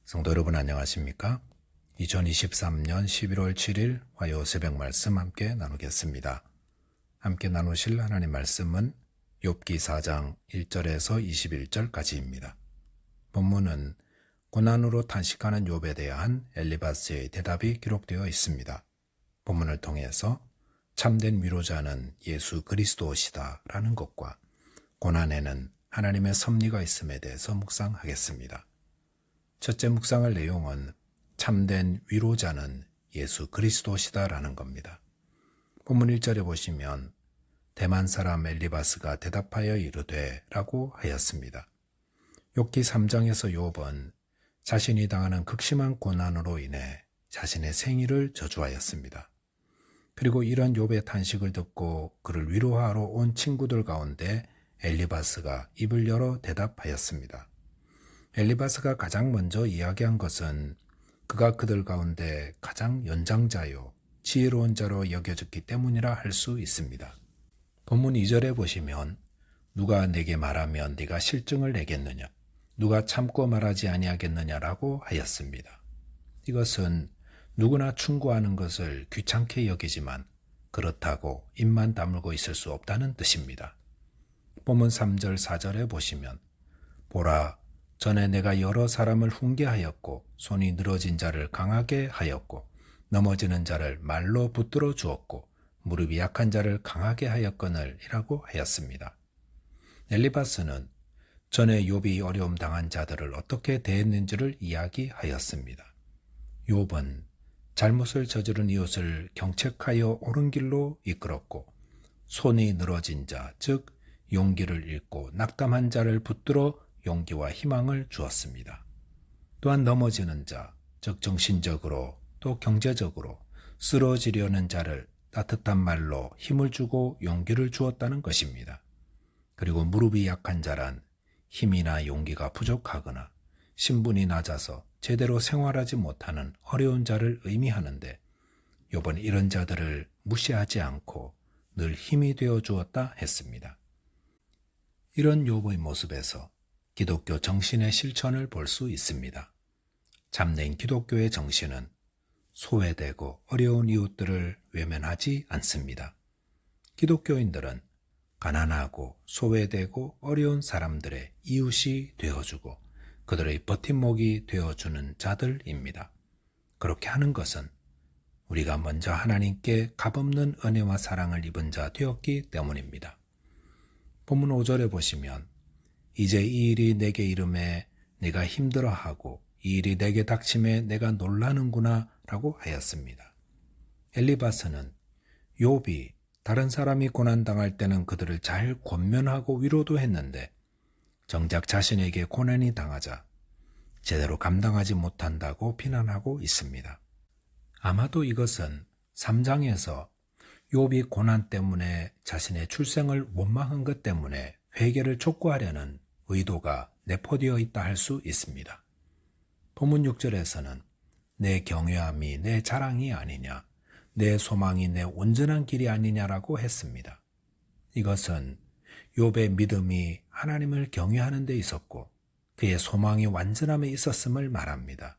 성도 여러분 안녕하십니까? 2023년 11월 7일 화요 새벽 말씀 함께 나누겠습니다. 함께 나누실 하나님 말씀은 욥기 4장 1절에서 21절까지입니다. 본문은 고난으로 탄식하는 욥에 대한 엘리바스의 대답이 기록되어 있습니다. 본문을 통해서 참된 위로자는 예수 그리스도시다 라는 것과 고난에는 하나님의 섭리가 있음에 대해서 묵상하겠습니다. 첫째 묵상할 내용은 참된 위로자는 예수 그리스도시다라는 겁니다. 본문 1절에 보시면 대만 사람 엘리바스가 대답하여 이르되 라고 하였습니다. 욥기 3장에서 욥은 자신이 당하는 극심한 고난으로 인해 자신의 생일을 저주하였습니다. 그리고 이런 욥의 탄식을 듣고 그를 위로하러 온 친구들 가운데 엘리바스가 입을 열어 대답하였습니다. 엘리바스가 가장 먼저 이야기한 것은 그가 그들 가운데 가장 연장자요 지혜로운 자로 여겨졌기 때문이라 할 수 있습니다. 본문 2절에 보시면 누가 내게 말하면 네가 실증을 내겠느냐, 누가 참고 말하지 아니하겠느냐라고 하였습니다. 이것은 누구나 충고하는 것을 귀찮게 여기지만 그렇다고 입만 다물고 있을 수 없다는 뜻입니다. 본문 3절 4절에 보시면 보라, 전에 내가 여러 사람을 훈계하였고 손이 늘어진 자를 강하게 하였고 넘어지는 자를 말로 붙들어 주었고 무릎이 약한 자를 강하게 하였거늘 이라고 하였습니다. 엘리바스는 전에 욥이 어려움 당한 자들을 어떻게 대했는지를 이야기하였습니다. 욥은 잘못을 저지른 이웃을 경책하여 옳은 길로 이끌었고 손이 늘어진 자, 즉 용기를 잃고 낙담한 자를 붙들어 용기와 희망을 주었습니다. 또한 넘어지는 자, 즉 정신적으로 또 경제적으로 쓰러지려는 자를 따뜻한 말로 힘을 주고 용기를 주었다는 것입니다. 그리고 무릎이 약한 자란 힘이나 용기가 부족하거나 신분이 낮아서 제대로 생활하지 못하는 어려운 자를 의미하는데 욥은 이런 자들을 무시하지 않고 늘 힘이 되어 주었다 했습니다. 이런 욥의 모습에서 기독교 정신의 실천을 볼 수 있습니다. 참된 기독교의 정신은 소외되고 어려운 이웃들을 외면하지 않습니다. 기독교인들은 가난하고 소외되고 어려운 사람들의 이웃이 되어주고 그들의 버팀목이 되어주는 자들입니다. 그렇게 하는 것은 우리가 먼저 하나님께 값없는 은혜와 사랑을 입은 자 되었기 때문입니다. 본문 5절에 보시면 이제 이 일이 내게 이름에 내가 힘들어하고 이 일이 내게 닥침에 내가 놀라는구나 라고 하였습니다. 엘리바스는 욥이 다른 사람이 고난당할 때는 그들을 잘 권면하고 위로도 했는데 정작 자신에게 고난이 당하자 제대로 감당하지 못한다고 비난하고 있습니다. 아마도 이것은 3장에서 욥이 고난 때문에 자신의 출생을 원망한 것 때문에 회개를 촉구하려는 의도가 내포되어 있다 할 수 있습니다. 본문 6절에서는 내 경외함이 내 자랑이 아니냐, 내 소망이 내 온전한 길이 아니냐라고 했습니다. 이것은 욥의 믿음이 하나님을 경외하는 데 있었고 그의 소망이 완전함에 있었음을 말합니다.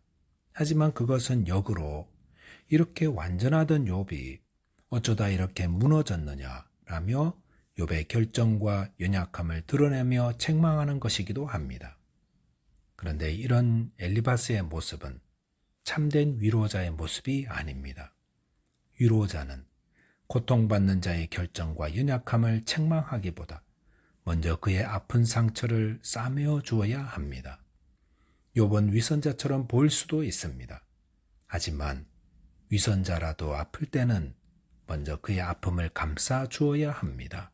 하지만 그것은 역으로 이렇게 완전하던 욥이 어쩌다 이렇게 무너졌느냐라며 욥의 결정과 연약함을 드러내며 책망하는 것이기도 합니다. 그런데 이런 엘리바스의 모습은 참된 위로자의 모습이 아닙니다. 위로자는 고통받는 자의 결정과 연약함을 책망하기보다 먼저 그의 아픈 상처를 싸매어 주어야 합니다. 욥은 위선자처럼 보일 수도 있습니다. 하지만 위선자라도 아플 때는 먼저 그의 아픔을 감싸 주어야 합니다.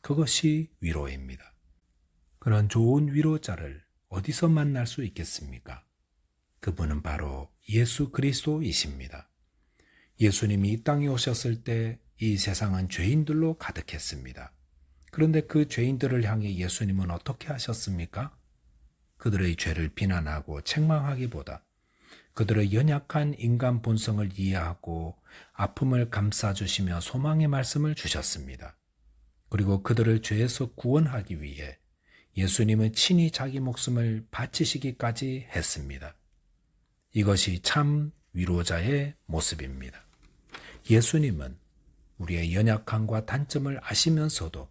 그것이 위로입니다. 그런 좋은 위로자를 어디서 만날 수 있겠습니까? 그분은 바로 예수 그리스도이십니다. 예수님이 이 땅에 오셨을 때 이 세상은 죄인들로 가득했습니다. 그런데 그 죄인들을 향해 예수님은 어떻게 하셨습니까? 그들의 죄를 비난하고 책망하기보다 그들의 연약한 인간 본성을 이해하고 아픔을 감싸주시며 소망의 말씀을 주셨습니다. 그리고 그들을 죄에서 구원하기 위해 예수님은 친히 자기 목숨을 바치시기까지 했습니다. 이것이 참 위로자의 모습입니다. 예수님은 우리의 연약함과 단점을 아시면서도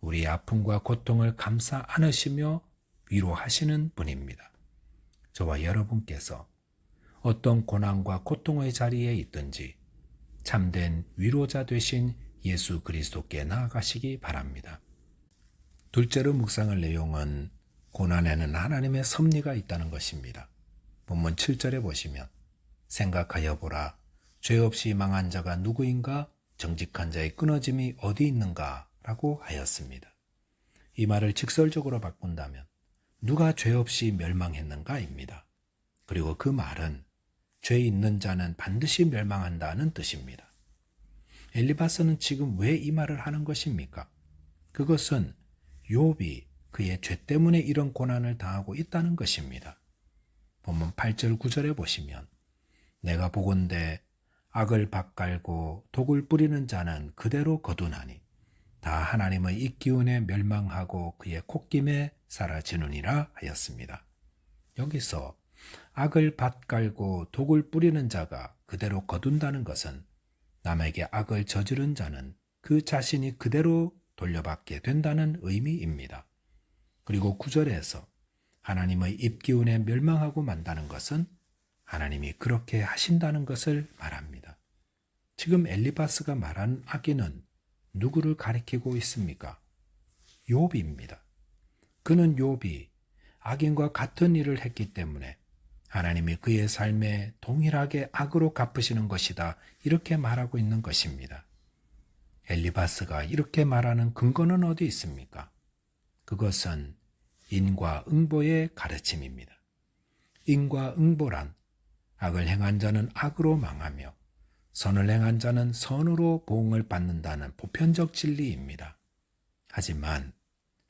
우리의 아픔과 고통을 감싸 안으시며 위로하시는 분입니다. 저와 여러분께서 어떤 고난과 고통의 자리에 있든지 참된 위로자 되신 예수 그리스도께 나아가시기 바랍니다. 둘째로 묵상할 내용은 고난에는 하나님의 섭리가 있다는 것입니다. 본문 7절에 보시면 생각하여 보라, 죄 없이 망한 자가 누구인가? 정직한 자의 끊어짐이 어디 있는가? 라고 하였습니다. 이 말을 직설적으로 바꾼다면 누가 죄 없이 멸망했는가? 입니다. 그리고 그 말은 죄 있는 자는 반드시 멸망한다는 뜻입니다. 엘리바스는 지금 왜 이 말을 하는 것입니까? 그것은 욥이 그의 죄 때문에 이런 고난을 당하고 있다는 것입니다. 본문 8절 9절에 보시면 내가 보건대 악을 밭갈고 독을 뿌리는 자는 그대로 거두나니 다 하나님의 입기운에 멸망하고 그의 콧김에 사라지느니라 하였습니다. 여기서 악을 밭갈고 독을 뿌리는 자가 그대로 거둔다는 것은 남에게 악을 저지른 자는 그 자신이 그대로 돌려받게 된다는 의미입니다. 그리고 9절에서 하나님의 입기운에 멸망하고 만다는 것은 하나님이 그렇게 하신다는 것을 말합니다. 지금 엘리바스가 말한 악인은 누구를 가리키고 있습니까? 욥입니다. 그는 욥이 악인과 같은 일을 했기 때문에 하나님이 그의 삶에 동일하게 악으로 갚으시는 것이다, 이렇게 말하고 있는 것입니다. 엘리바스가 이렇게 말하는 근거는 어디 있습니까? 그것은 인과응보의 가르침입니다. 인과응보란 악을 행한 자는 악으로 망하며 선을 행한 자는 선으로 보응을 받는다는 보편적 진리입니다. 하지만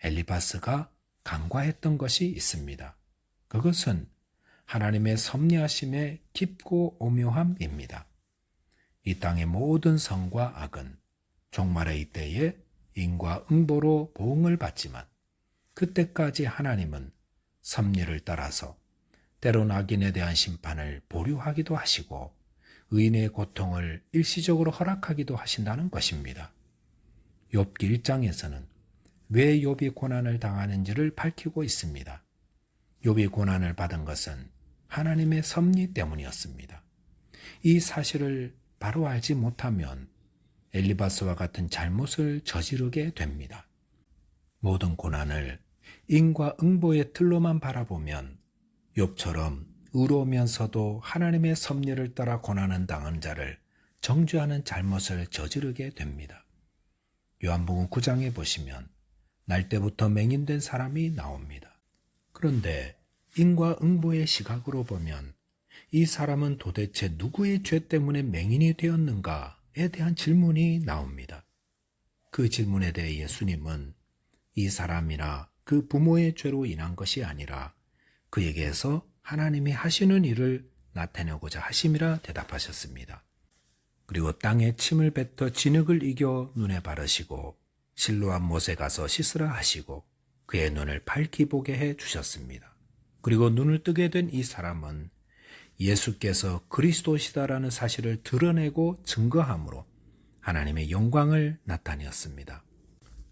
엘리바스가 간과했던 것이 있습니다. 그것은 하나님의 섭리하심의 깊고 오묘함입니다. 이 땅의 모든 선과 악은 종말의 이때에 인과응보로 보응을 받지만 그때까지 하나님은 섭리를 따라서 때론 악인에 대한 심판을 보류하기도 하시고 의인의 고통을 일시적으로 허락하기도 하신다는 것입니다. 욥기 1장에서는 왜 욥이 고난을 당하는지를 밝히고 있습니다. 욥이 고난을 받은 것은 하나님의 섭리 때문이었습니다. 이 사실을 바로 알지 못하면 엘리바스와 같은 잘못을 저지르게 됩니다. 모든 고난을 인과응보의 틀로만 바라보면 욥처럼 의로우면서도 하나님의 섭리를 따라 고난을 당한 자를 정죄하는 잘못을 저지르게 됩니다. 요한복음 9장에 보시면 날 때부터 맹인된 사람이 나옵니다. 그런데 인과응보의 시각으로 보면 이 사람은 도대체 누구의 죄 때문에 맹인이 되었는가에 대한 질문이 나옵니다. 그 질문에 대해 예수님은 이 사람이나 그 부모의 죄로 인한 것이 아니라 그에게서 하나님이 하시는 일을 나타내고자 하심이라 대답하셨습니다. 그리고 땅에 침을 뱉어 진흙을 이겨 눈에 바르시고 실로암 못에 가서 씻으라 하시고 그의 눈을 밝히 보게 해 주셨습니다. 그리고 눈을 뜨게 된 이 사람은 예수께서 그리스도시다라는 사실을 드러내고 증거함으로 하나님의 영광을 나타내었습니다.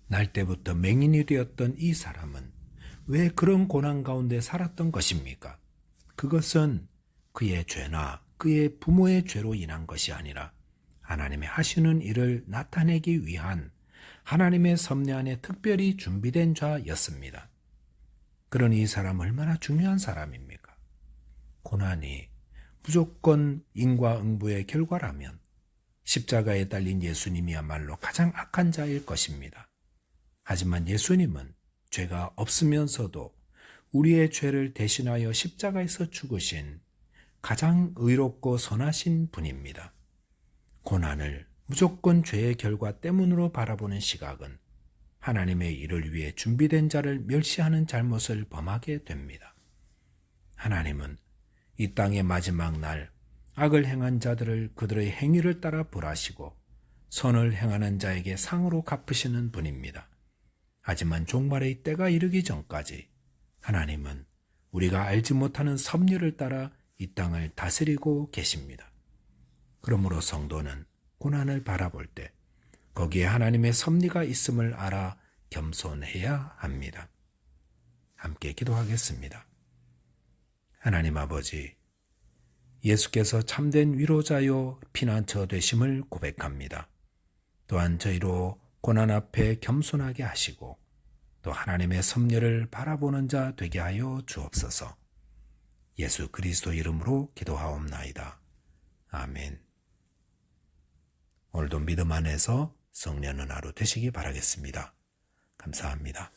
날 때부터 맹인이 되었던 이 사람은 왜 그런 고난 가운데 살았던 것입니까? 그것은 그의 죄나 그의 부모의 죄로 인한 것이 아니라 하나님의 하시는 일을 나타내기 위한 하나님의 섭리 안에 특별히 준비된 자였습니다. 그러니 이 사람은 얼마나 중요한 사람입니까? 고난이 무조건 인과응보의 결과라면 십자가에 달린 예수님이야말로 가장 악한 자일 것입니다. 하지만 예수님은 죄가 없으면서도 우리의 죄를 대신하여 십자가에서 죽으신 가장 의롭고 선하신 분입니다. 고난을 무조건 죄의 결과 때문으로 바라보는 시각은 하나님의 일을 위해 준비된 자를 멸시하는 잘못을 범하게 됩니다. 하나님은 이 땅의 마지막 날 악을 행한 자들을 그들의 행위를 따라 벌하시고 선을 행하는 자에게 상으로 갚으시는 분입니다. 하지만 종말의 때가 이르기 전까지 하나님은 우리가 알지 못하는 섭리를 따라 이 땅을 다스리고 계십니다. 그러므로 성도는 고난을 바라볼 때 거기에 하나님의 섭리가 있음을 알아 겸손해야 합니다. 함께 기도하겠습니다. 하나님 아버지, 예수께서 참된 위로자요 피난처 되심을 고백합니다. 또한 저희로 고난 앞에 겸손하게 하시고 또 하나님의 섭리를 바라보는 자 되게 하여 주옵소서. 예수 그리스도 이름으로 기도하옵나이다. 아멘. 오늘도 믿음 안에서 성령의 하루 되시기 바라겠습니다. 감사합니다.